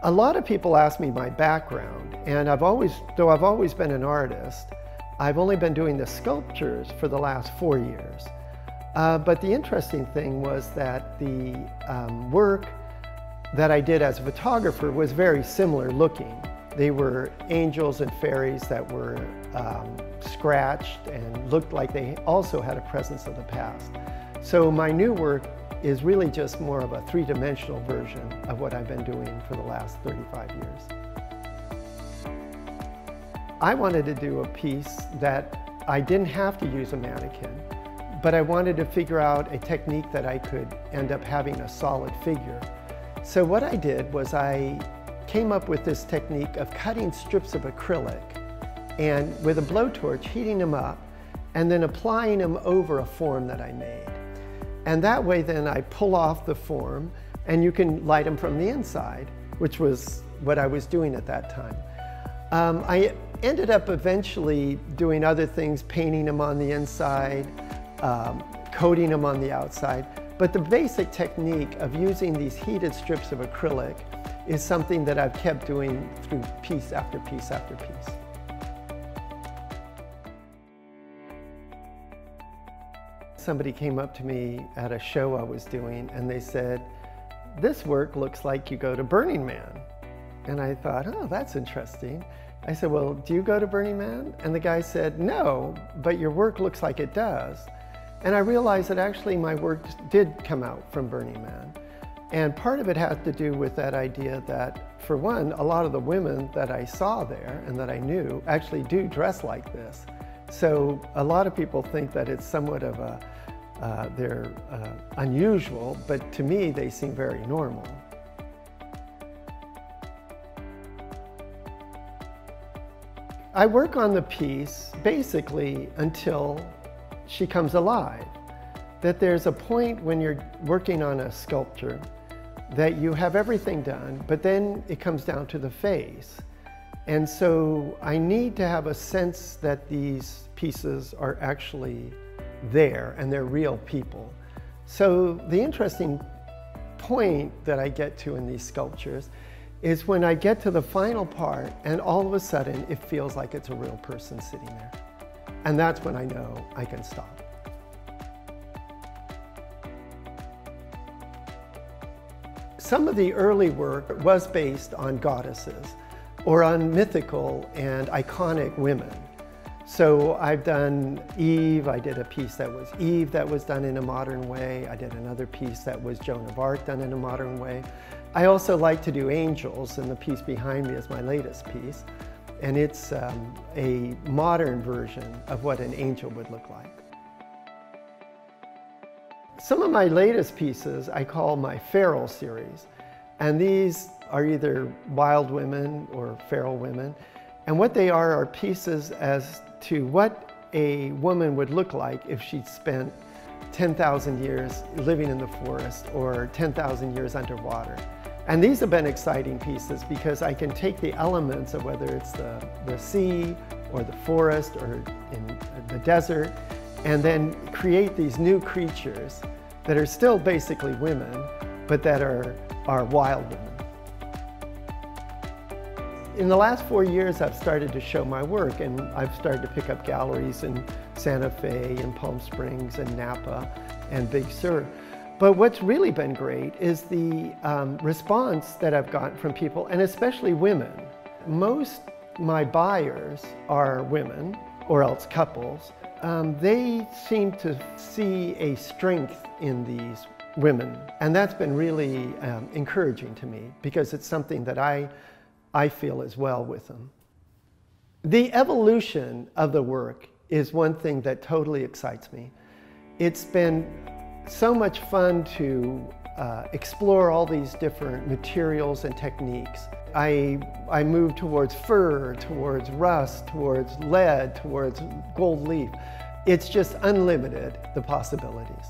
A lot of people ask me my background, and though I've always been an artist, I've only been doing the sculptures for the last 4 years. But the interesting thing was that the work that I did as a photographer was very similar looking. They were angels and fairies that were scratched and looked like they also had a presence of the past. So my new work is really just more of a three-dimensional version of what I've been doing for the last 35 years. I wanted to do a piece that I didn't have to use a mannequin, but I wanted to figure out a technique that I could end up having a solid figure. So what I did was I came up with this technique of cutting strips of acrylic and with a blowtorch heating them up and then applying them over a form that I made. And that way then I pull off the form and you can light them from the inside, which was what I was doing at that time. I ended up eventually doing other things, painting them on the inside, coating them on the outside. But the basic technique of using these heated strips of acrylic is something that I've kept doing through piece after piece after piece. Somebody came up to me at a show I was doing and they said, "This work looks like you go to Burning Man." And I thought, oh, that's interesting. I said, well, do you go to Burning Man? And the guy said, no, but your work looks like it does. And I realized that actually my work did come out from Burning Man. And part of it had to do with that idea that, for one, a lot of the women that I saw there and that I knew actually do dress like this. So a lot of people think that it's somewhat of a, they're unusual, but to me they seem very normal. I work on the piece basically until she comes alive. That there's a point when you're working on a sculpture that you have everything done, but then it comes down to the face. And so I need to have a sense that these pieces are actually there and they're real people. So the interesting point that I get to in these sculptures is when I get to the final part and all of a sudden it feels like it's a real person sitting there. And that's when I know I can stop. Some of the early work was based on goddesses or on mythical and iconic women. So I've done Eve, I did a piece that was Eve that was done in a modern way. I did another piece that was Joan of Arc done in a modern way. I also like to do angels, and the piece behind me is my latest piece. And it's a modern version of what an angel would look like. Some of my latest pieces I call my feral series. And these are either wild women or feral women. And what they are pieces as to what a woman would look like if she'd spent 10,000 years living in the forest or 10,000 years underwater. And these have been exciting pieces because I can take the elements of whether it's the sea or the forest or in the desert and then create these new creatures that are still basically women, but that are wild women. In the last 4 years, I've started to show my work, and I've started to pick up galleries in Santa Fe and Palm Springs and Napa and Big Sur. But what's really been great is the response that I've gotten from people, and especially women. Most my buyers are women, or else couples. They seem to see a strength in these women, and that's been really encouraging to me because it's something that I feel as well with them. The evolution of the work is one thing that totally excites me. It's been so much fun to explore all these different materials and techniques. I moved towards fur, towards rust, towards lead, towards gold leaf. It's just unlimited, the possibilities.